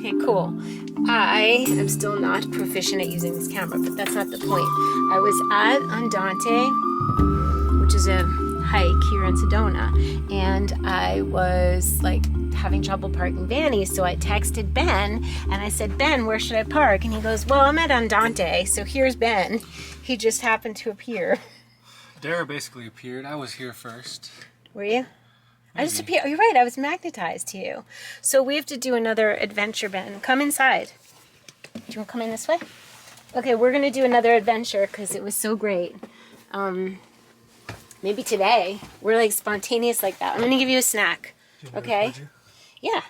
Okay, cool. I am still not proficient at using this camera, but that's not the point. I was at Andante, which is a hike here in Sedona, and I was like having trouble parking vannies, so I texted Ben and I said, Ben, where should I park? And he goes, well, I'm at Andante, so here's Ben. He just happened to appear. Dara basically appeared. I was here first. Were you? Maybe. I just appeared. Oh, you're right. I was magnetized to you. So we have to do another adventure, Ben. Come inside. Do you want to come in this way? Okay, we're going to do another adventure because it was so great. Maybe today. We're like spontaneous like that. I'm going to give you a snack. Okay? Yeah.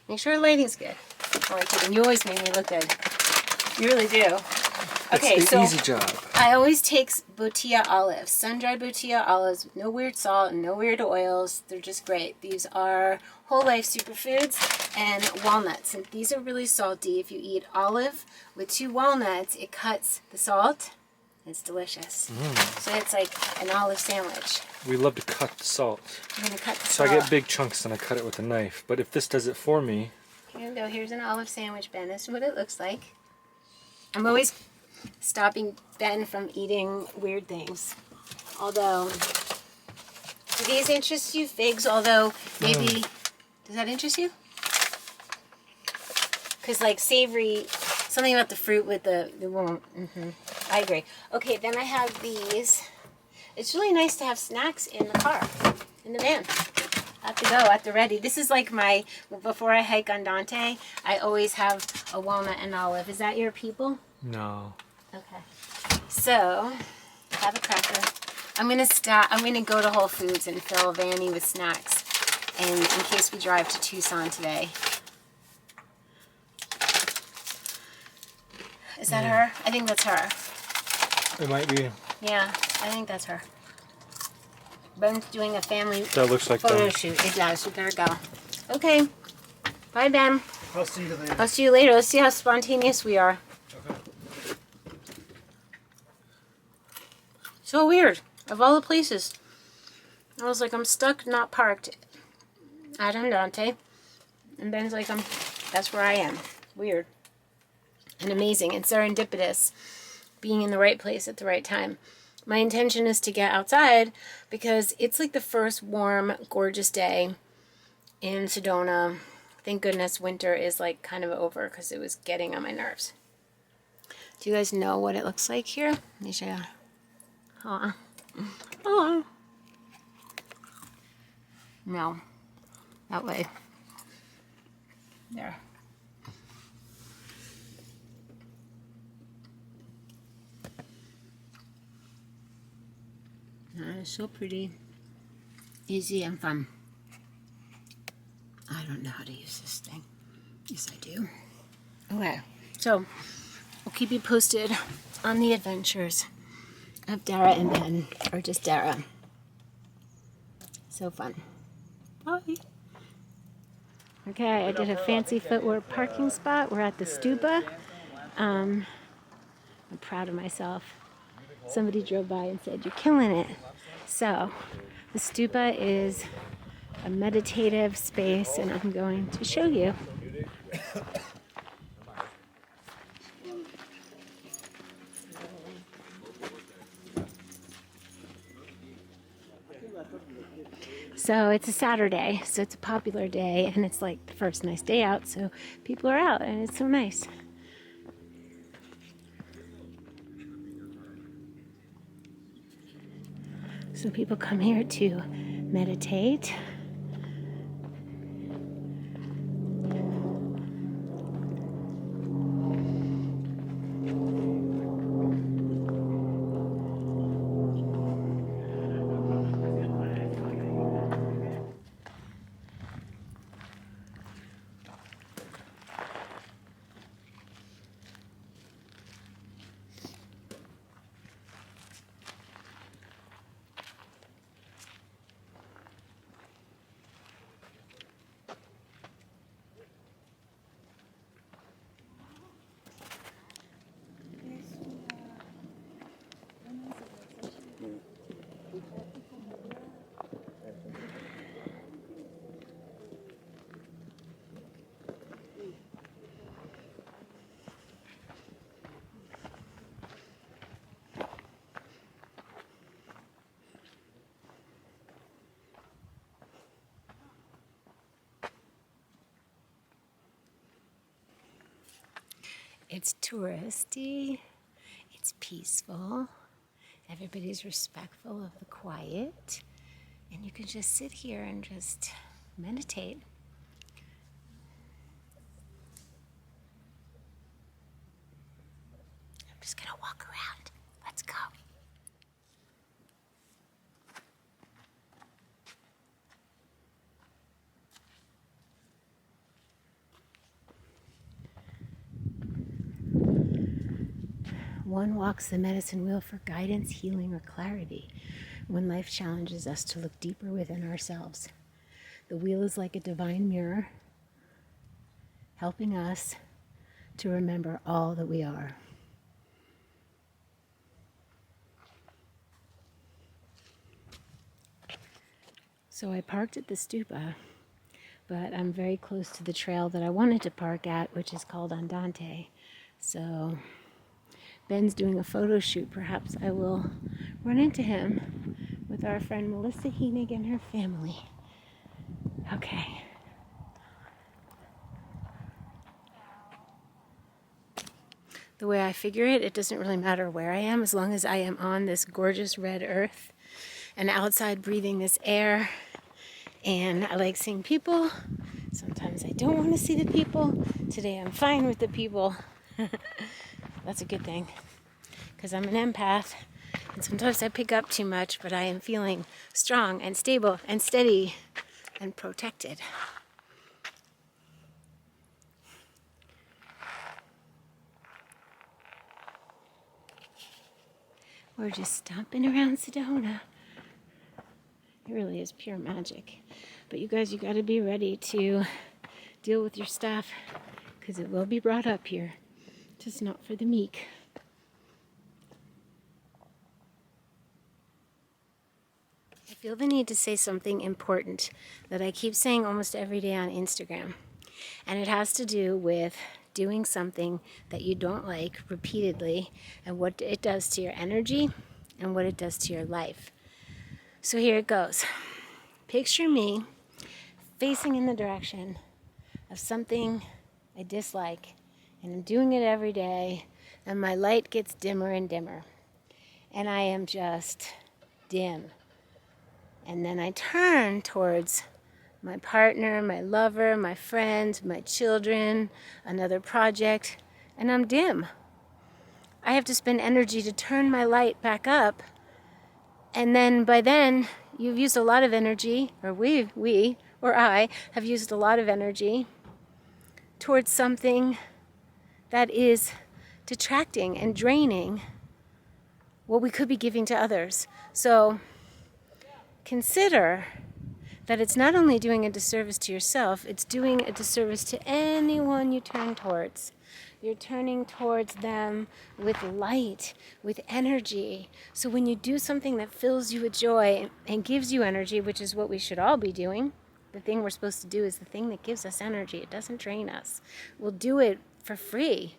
Make sure the lighting's good. All right, kidding. You always make me look good. You really do. Okay, it's so an easy job. I always take botilla olives, sun-dried botilla olives with no weird salt and no weird oils. They're just great. These are whole life superfoods and walnuts. And these are really salty. If you eat olive with 2 walnuts, it cuts the salt. It's delicious. So it's like an olive sandwich. We love to cut the salt. I'm going to cut the So salt. I get big chunks and I cut it with a knife. But if this does it for me... Here we go. Here's an olive sandwich, Ben. This is what it looks like. I'm always stopping Ben from eating weird things. Although, do these interest you? Figs, although maybe, does that interest you? Because like savory, something about the fruit with the won't. I agree. Okay, then I have these. It's really nice to have snacks in the car, in the van. At the go, at the ready. This is like my, before I hike on Dante, I always have a walnut and olive. Is that your people? No. Okay. So, have a cracker. I'm gonna go to Whole Foods and fill Vanny with snacks. And in case we drive to Tucson today. Is that her? I think that's her. It might be. Yeah, I think that's her. Ben's doing a family That looks like photo them. shoot. It does. We better go. Okay. Bye, Ben. I'll see you later. I'll see you later. Let's see how spontaneous we are. Okay. So weird. Of all the places. I was like, I'm stuck, not parked at Andante. And Ben's like, that's where I am. Weird. And amazing. And serendipitous. Being in the right place at the right time. My intention is to get outside because it's like the first warm, gorgeous day in Sedona. Thank goodness winter is like kind of over because it was getting on my nerves. Do you guys know what it looks like here? Let me show you. Hold on. No. That way. There. It's so pretty, easy, and fun. I don't know how to use this thing. Yes, I do. Okay, so I'll keep you posted on the adventures of Dara and Ben, or just Dara. So fun. Bye. Okay, I did a fancy footwear parking spot. We're at the stupa. I'm proud of myself. Somebody drove by and said, "You're killing it." So, the stupa is a meditative space, and I'm going to show you. So, it's a Saturday, so it's a popular day, and it's like the first nice day out, so people are out, and it's so nice. So people come here to meditate. It's touristy, it's peaceful, everybody's respectful of the quiet, and you can just sit here and just meditate. I'm just gonna walk around. Let's go. One walks the medicine wheel for guidance, healing, or clarity when life challenges us to look deeper within ourselves. The wheel is like a divine mirror, helping us to remember all that we are. So I parked at the stupa, but I'm very close to the trail that I wanted to park at, which is called Andante. So Ben's doing a photo shoot. Perhaps I will run into him with our friend Melissa Heenig and her family. Okay. The way I figure it, it doesn't really matter where I am as long as I am on this gorgeous red earth and outside breathing this air. And I like seeing people. Sometimes I don't want to see the people. Today I'm fine with the people. That's a good thing, because I'm an empath, and sometimes I pick up too much, but I am feeling strong and stable and steady and protected. We're just stomping around Sedona. It really is pure magic. But you guys, you got to be ready to deal with your stuff, because it will be brought up here. Just not for the meek. I feel the need to say something important that I keep saying almost every day on Instagram. And it has to do with doing something that you don't like repeatedly and what it does to your energy and what it does to your life. So here it goes. Picture me facing in the direction of something I dislike, and I'm doing it every day, and my light gets dimmer and dimmer, and I am just dim. And then I turn towards my partner, my lover, my friends, my children, another project, and I'm dim. I have to spend energy to turn my light back up, and then by then you've used a lot of energy, or I have used a lot of energy towards something that is detracting and draining what we could be giving to others. So consider that it's not only doing a disservice to yourself, it's doing a disservice to anyone you turn towards. You're turning towards them with light, with energy. So when you do something that fills you with joy and gives you energy, which is what we should all be doing, the thing we're supposed to do is the thing that gives us energy. It doesn't drain us. We'll do it for free.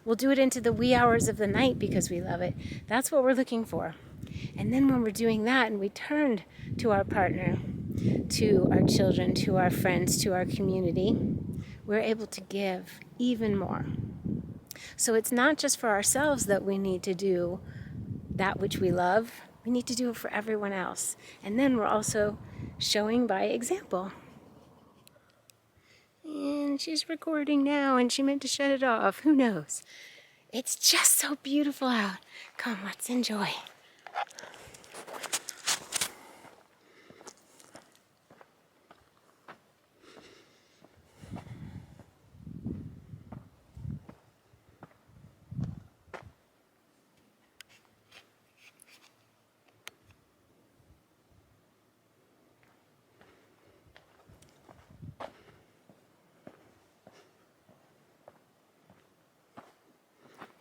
We'll do it into the wee hours of the night because we love it. That's what we're looking for. And then when we're doing that and we turn to our partner, to our children, to our friends, to our community, we're able to give even more. So it's not just for ourselves that we need to do that which we love. We need to do it for everyone else. And then we're also showing by example. And she's recording now, and she meant to shut it off. Who knows? It's just so beautiful out. Come, let's enjoy.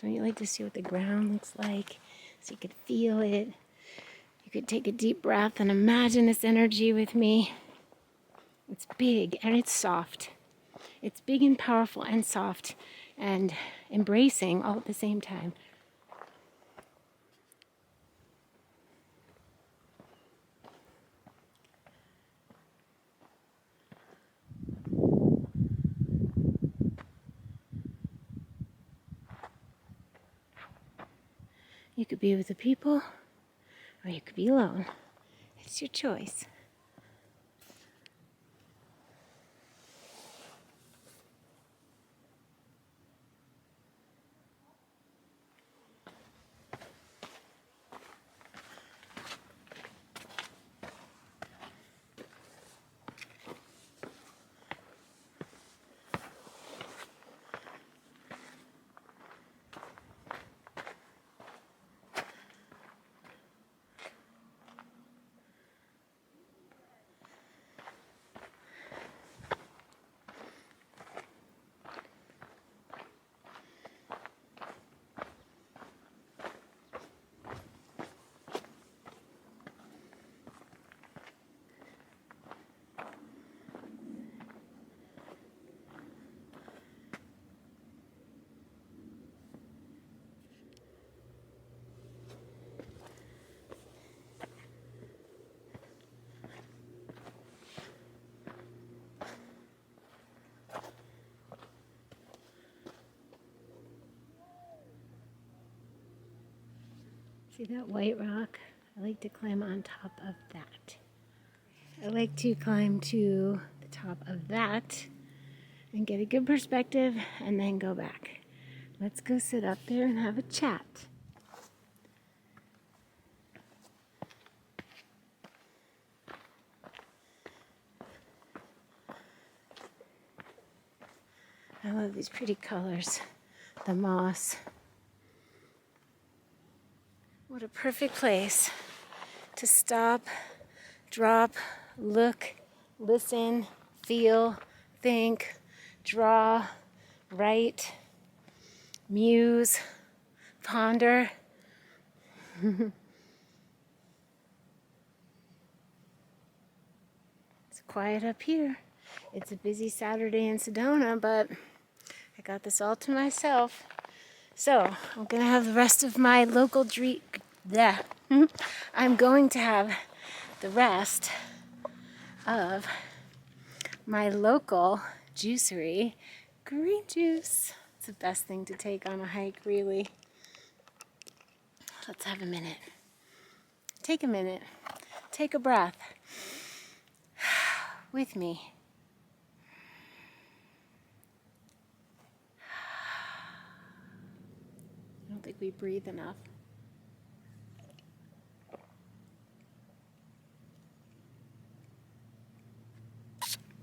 Don't you like to see what the ground looks like so you could feel it? You could take a deep breath and imagine this energy with me. It's big and it's soft. It's big and powerful and soft and embracing all at the same time. You could be with the people, or you could be alone. It's your choice. See that white rock? I like to climb on top of that. I like to climb to the top of that and get a good perspective and then go back. Let's go sit up there and have a chat. I love these pretty colors. The moss. What a perfect place to stop, drop, look, listen, feel, think, draw, write, muse, ponder. It's quiet up here. It's a busy Saturday in Sedona, but I got this all to myself. So I'm gonna have the rest of my local I'm going to have the rest of my local juicery green juice. It's the best thing to take on a hike, really. Let's have a minute. Take a minute. Take a breath with me. I don't think we breathe enough.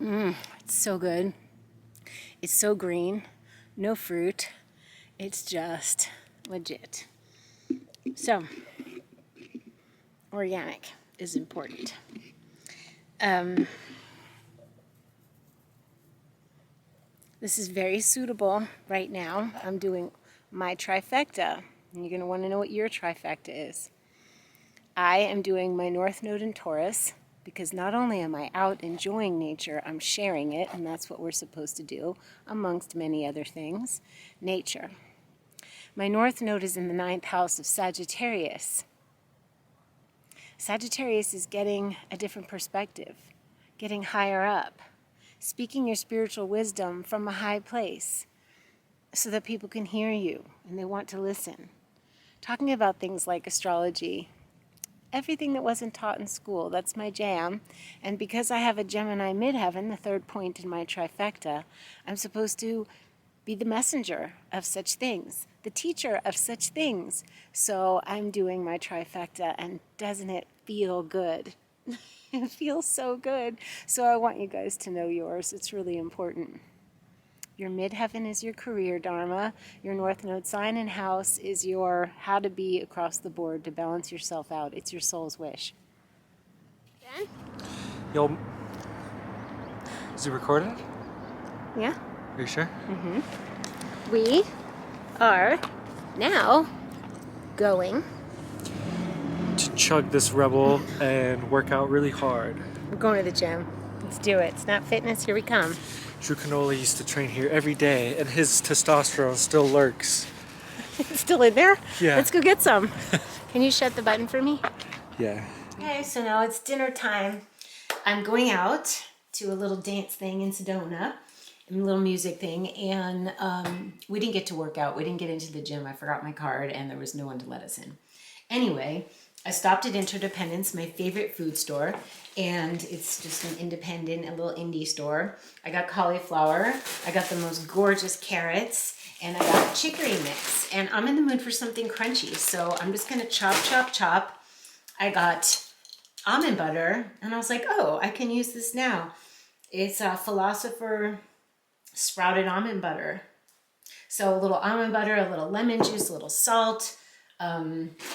It's so good. It's so green. No fruit. It's just legit. So, organic is important. This is very suitable right now. I'm doing my trifecta, and you're going to want to know what your trifecta is. I am doing my North Node in Taurus because not only am I out enjoying nature, I'm sharing it, and that's what we're supposed to do, amongst many other things. Nature. My North Node is in the 9th house of Sagittarius. Sagittarius is getting a different perspective, getting higher up, speaking your spiritual wisdom from a high place so that people can hear you and they want to listen. Talking about things like astrology, everything that wasn't taught in school, that's my jam. And because I have a Gemini midheaven, the third point in my trifecta, I'm supposed to be the messenger of such things, the teacher of such things. So I'm doing my trifecta, and doesn't it feel good? It feels so good. So I want you guys to know yours. It's really important. Your midheaven is your career dharma. Your North Node sign and house is your how to be across the board to balance yourself out. It's your soul's wish. Ben? Yo, is it recorded? Yeah? Are you sure? Mm-hmm. We are now going To chug this rebel and work out really hard. We're going to the gym. Let's do it. Snap Fitness, here we come. Drew Canola used to train here every day, and his testosterone still lurks. It's still in there? Yeah. Let's go get some. Can you shut the button for me? Yeah. Okay, so now it's dinner time. I'm going out to a little dance thing in Sedona, a little music thing, and we didn't get to work out. We didn't get into the gym. I forgot my card, and there was no one to let us in. Anyway, I stopped at Interdependence, my favorite food store, and it's just an independent, a little indie store. I got cauliflower, I got the most gorgeous carrots, and I got chicory mix. And I'm in the mood for something crunchy, so I'm just gonna chop, chop, chop. I got almond butter, and I was like, oh, I can use this now. It's a Philosopher sprouted almond butter. So a little almond butter, a little lemon juice, a little salt,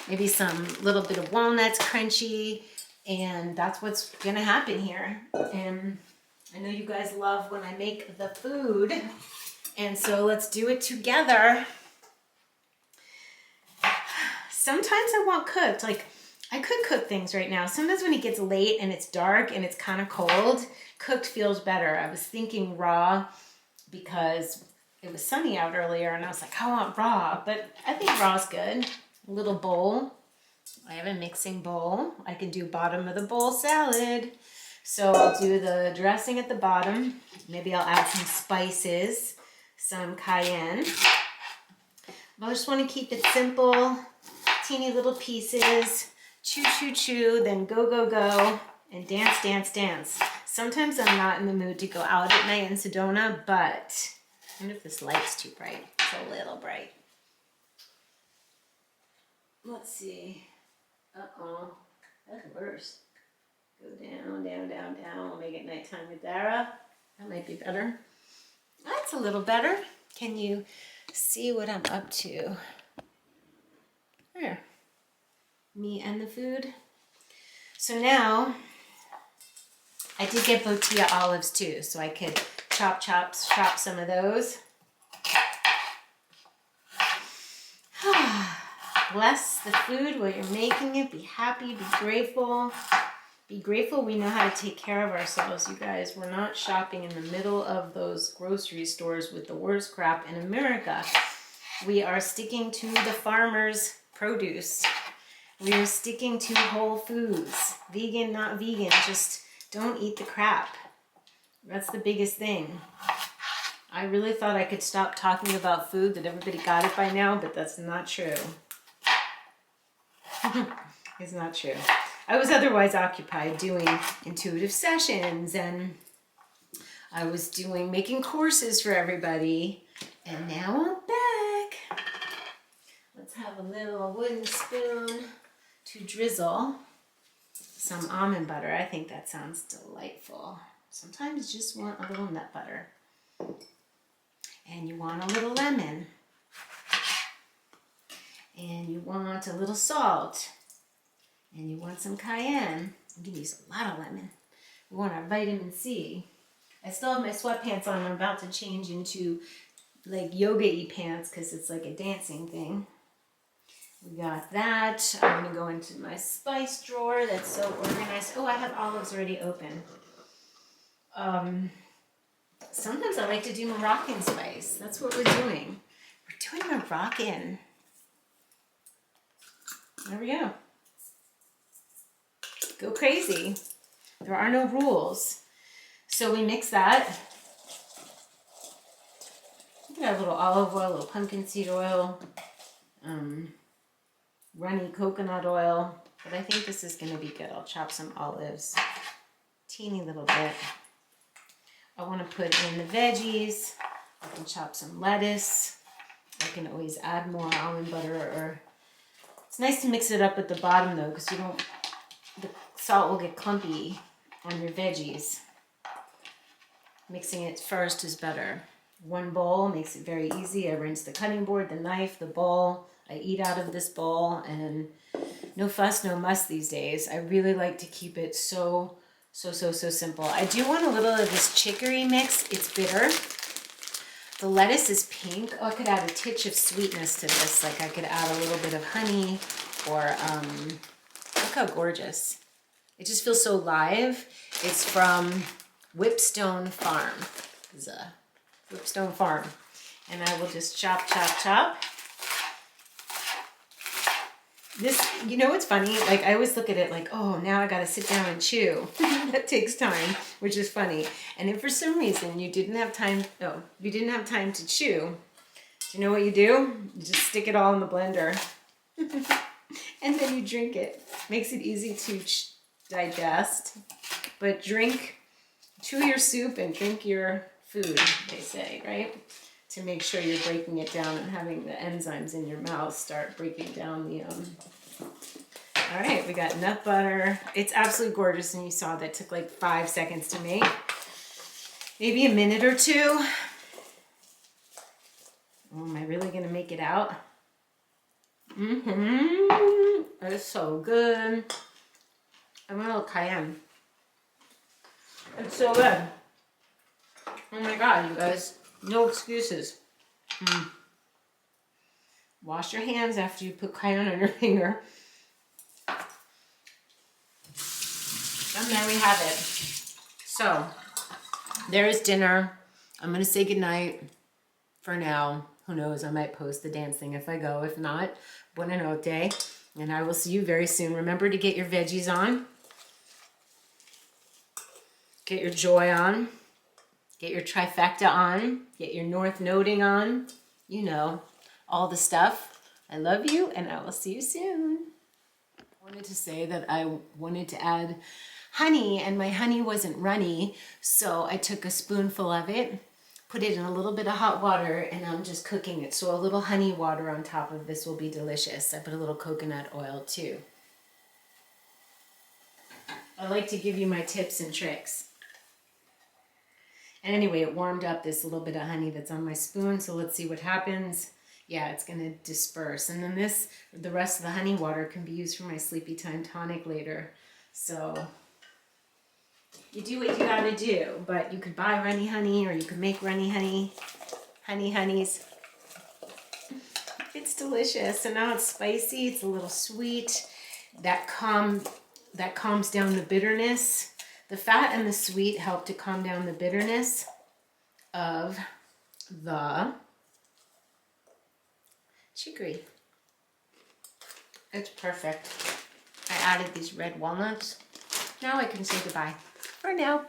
maybe some little bit of walnuts, crunchy, and that's what's gonna happen here. And I know you guys love when I make the food, and so let's do it together. Sometimes I want cooked, like I could cook things right now. Sometimes when it gets late and it's dark and it's kind of cold, cooked feels better. I was thinking raw because it was sunny out earlier and I was like, I want raw, but I think raw's good. A little bowl. I have a mixing bowl. I can do bottom of the bowl salad. So I'll do the dressing at the bottom. Maybe I'll add some spices, some cayenne. But I just want to keep it simple, teeny little pieces. Chew, chew, chew, then go, go, go, and dance, dance, dance. Sometimes I'm not in the mood to go out at night in Sedona, but I wonder if this light's too bright. It's a little bright. Let's see. Uh-oh. That's worse. Go down, down, down, down. We'll make it nighttime with Dara. That might be better. That's a little better. Can you see what I'm up to? There. Me and the food. So now, I did get Botilla olives too, so I could chop some of those. Bless the food while you're making it. Be happy, be grateful. Be grateful we know how to take care of ourselves, you guys. We're not shopping in the middle of those grocery stores with the worst crap in America. We are sticking to the farmer's produce. We are sticking to whole foods. Vegan, not vegan, just don't eat the crap. That's the biggest thing. I really thought I could stop talking about food, that everybody got it by now, but that's not true. It's not true. I was otherwise occupied doing intuitive sessions, and I was making courses for everybody, and now I'm back. Let's have a little wooden spoon to drizzle some almond butter. I think that sounds delightful. Sometimes you just want a little nut butter. And you want a little lemon. And you want a little salt. And you want some cayenne. I'm going to use a lot of lemon. We want our vitamin C. I still have my sweatpants on. I'm about to change into like yoga-y pants because it's like a dancing thing. We got that. I'm going to go into my spice drawer that's so organized. Oh, I have olives already open. Sometimes I like to do Moroccan spice. That's what we're doing. We're doing Moroccan. There we go. Go crazy. There are no rules. So we mix that. We got a little olive oil, a little pumpkin seed oil, runny coconut oil. But I think this is going to be good. I'll chop some olives. Teeny little bit. I want to put in the veggies. I can chop some lettuce. I can always add more almond butter, or it's nice to mix it up at the bottom though, because the salt will get clumpy on your veggies. Mixing it first is better. One bowl makes it very easy. I rinse the cutting board, the knife, the bowl. I eat out of this bowl, and no fuss, no muss these days. I really like to keep it so simple. I do want a little of this chicory mix. It's bitter. The lettuce is pink. Oh, I could add a titch of sweetness to this. Like I could add a little bit of honey, or look how gorgeous. It just feels so live. It's from Whipstone Farm. It's a Whipstone Farm. And I will just chop, chop, chop. This, you know what's funny? Like I always look at it like, oh, now I gotta sit down and chew. That takes time, which is funny. And if for some reason you didn't have time to chew, do you know what you do? You just stick it all in the blender. and then you drink it. Makes it easy to digest. But chew your soup and drink your food, they say, right? To make sure you're breaking it down and having the enzymes in your mouth start breaking down the All right, we got nut butter. It's absolutely gorgeous, and you saw that took like 5 seconds to make. Maybe a minute or two. Oh, am I really gonna make it out? It's so good. I'm a little cayenne. It's so good. Oh my God, you guys. No excuses. Wash your hands after you put cayenne on your finger. And there we have it. So, there is dinner. I'm going to say goodnight for now. Who knows, I might post the dance thing if I go. If not, buona notte. And I will see you very soon. Remember to get your veggies on. Get your joy on. Get your trifecta on. Get your north noding on. You know, all the stuff. I love you, and I will see you soon. I wanted to say that I wanted to add honey, and my honey wasn't runny, so I took a spoonful of it, put it in a little bit of hot water, and I'm just cooking it. So a little honey water on top of this will be delicious. I put a little coconut oil too. I like to give you my tips and tricks. And anyway, it warmed up this little bit of honey that's on my spoon, so let's see what happens. Yeah, it's gonna disperse. And then the rest of the honey water can be used for my sleepy time tonic later. So you do what you gotta do, but you could buy runny honey or you could make runny honey, honeys. It's delicious. And now it's spicy, it's a little sweet. That calms down the bitterness. The fat and the sweet help to calm down the bitterness of the chicory. It's perfect. I added these red walnuts. Now I can say goodbye for now.